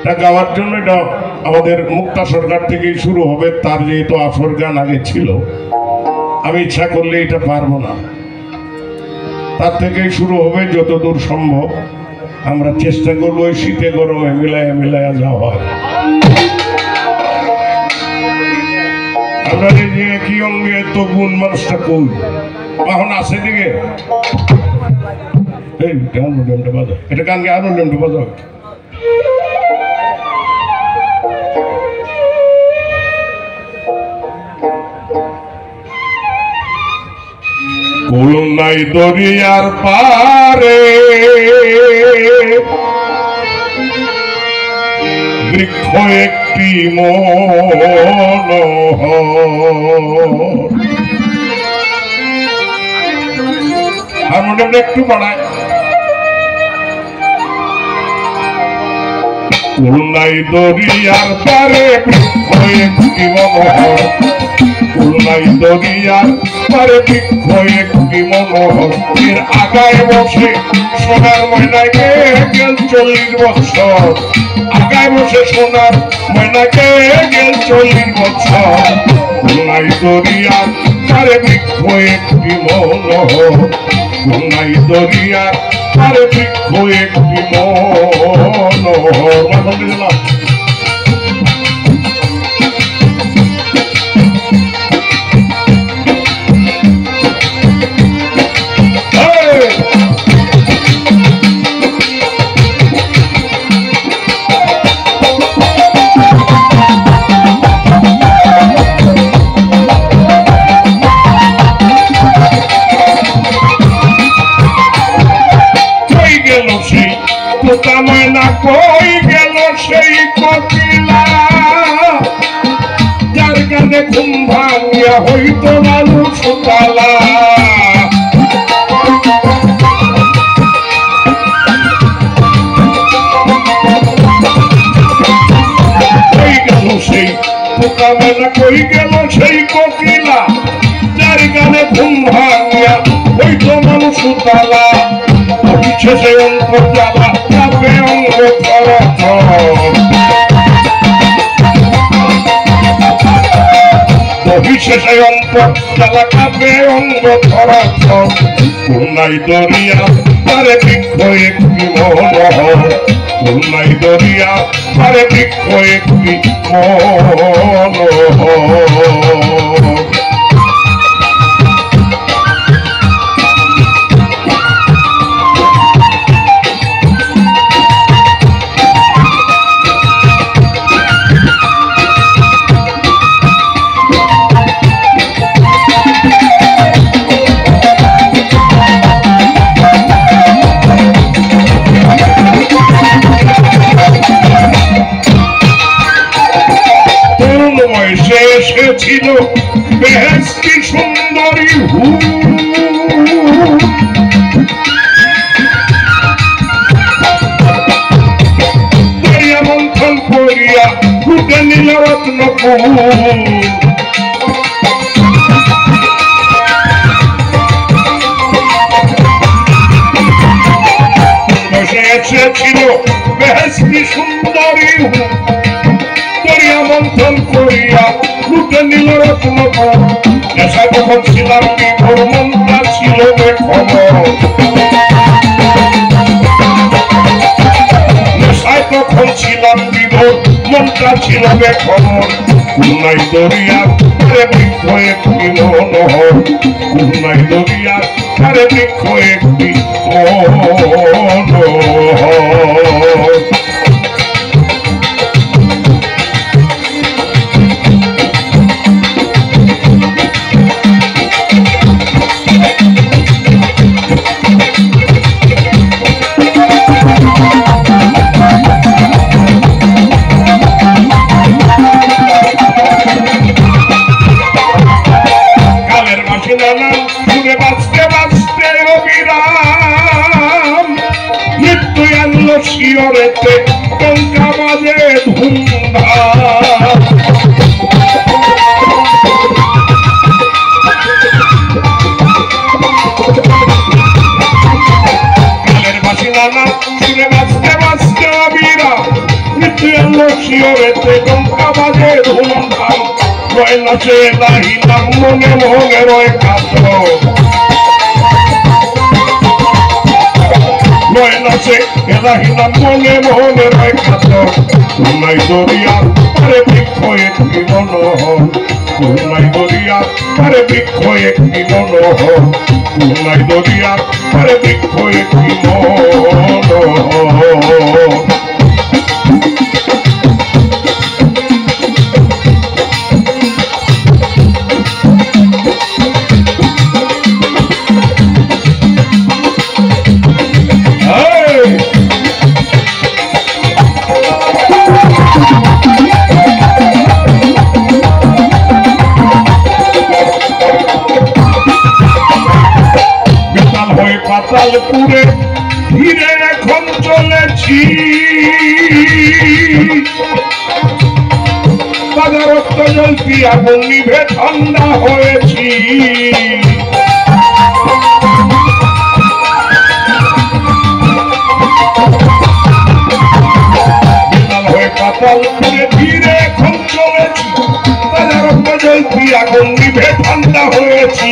তা গাওয়ার জন্য এটা আমাদের মুক্তা সরকার থেকেই শুরু হবে। তার যেহেতু আসর গান আগে ছিল, আমি ইচ্ছা করলে এটা পারবো না, তার থেকেই শুরু হবে যতদূর সম্ভব। আমরা চেষ্টা করবো ওই শীতে গরমে মিলাইয়া মিলাইয়া যাওয়া হয়। আমরা যে কি অঙ্গে তো গুণ মানুষটা কই এখন আছে দিকে এটা গানকে আরো লেমটা বাজাও। খুলনাই দরিয়ার পারে বৃক্ষ একটি হারমোনিয়ামটা একটু বাড়ায়। খুলনাই দরিয়ার পারে বৃক্ষ একটি মনোহর, খুলনাই দরিয়ার পারে বৃক্ষ একটি মনোহর, এর আগায় বসে সোনার ময়নাকে গেল 40 বছর, আগায় বসে সোনার ময়নাকে গেল 40 বছর। খুলনাই দরিয়ার পারে বৃক্ষ একটি মনোহর, খুলনাই দরিয়ার পারে বৃক্ষ একটি মনোহর। ময়না কই গেল সেই কপিলা, যার গানে ঘুম ভাঙিয়া হইত লালু সুতালা। কই গেল সেই পোকা ময়না কই গেল সেই কপিলা, যার গানে ঘুম ভাঙিয়া হইত লালু সুতালা। শেষে অন্তর জ্বালা কাঁপে অঙ্গ থরথর, শেষে অন্তর জ্বালা কাঁপে অঙ্গ থরথর। খুলনাই দরিয়া পারে বৃক্ষ একটি মনোহর, খুলনাই দরিয়া পারে বৃক্ষ একটি মনোহর। ছিল বেহেশতি সুন্দরী দরিয়া মন্থন করিয়া ফুটে নীল রত্ন ছিল বেহেশতি সুন্দরী দরিয়া মন্থন করিয়া ফুটে নীল রত্ন। নেশায় তখন ছিলাম বিভোর, মনটা ছিল বেখবর, নেশায় তখন ছিলাম বিভোর, মনটা ছিল বেখবর। খুলনাই দরিয়া পারে বৃক্ষ একটি মনোহর, খুলনাই দরিয়া পারে বৃক্ষ একটি মনোহর। শিওরেতে টঙ্কা বাজে ধুমধাম, কালের বাসি নানা সুরে বাজতে বাজতে অবিরাম, এলো শিওরেতে ডঙ্কা বাজে ধুমধাম রয় নাচে এলাহি নাম মনে মনে রয় কাতর রয় নাচে এলাহি নাম মনে মনে রয় কাতর নাই দরিয়া আরে বৃক্ষ একটি মনোহর নাই দরিয়া আরে বৃক্ষ একটি মনোহর নাই দরিয়া আরে বৃক্ষ একটি মনোহর পাতালপুরে ধীরে এখন চলেছি বাজারত্ব জলপি আগুন নিভে ঠান্ডা হয়েছি পাতালপুরে ধীরে এখন চলেছি বাজারত্ব জলপি আগুন নিভে ঠান্ডা হয়েছি।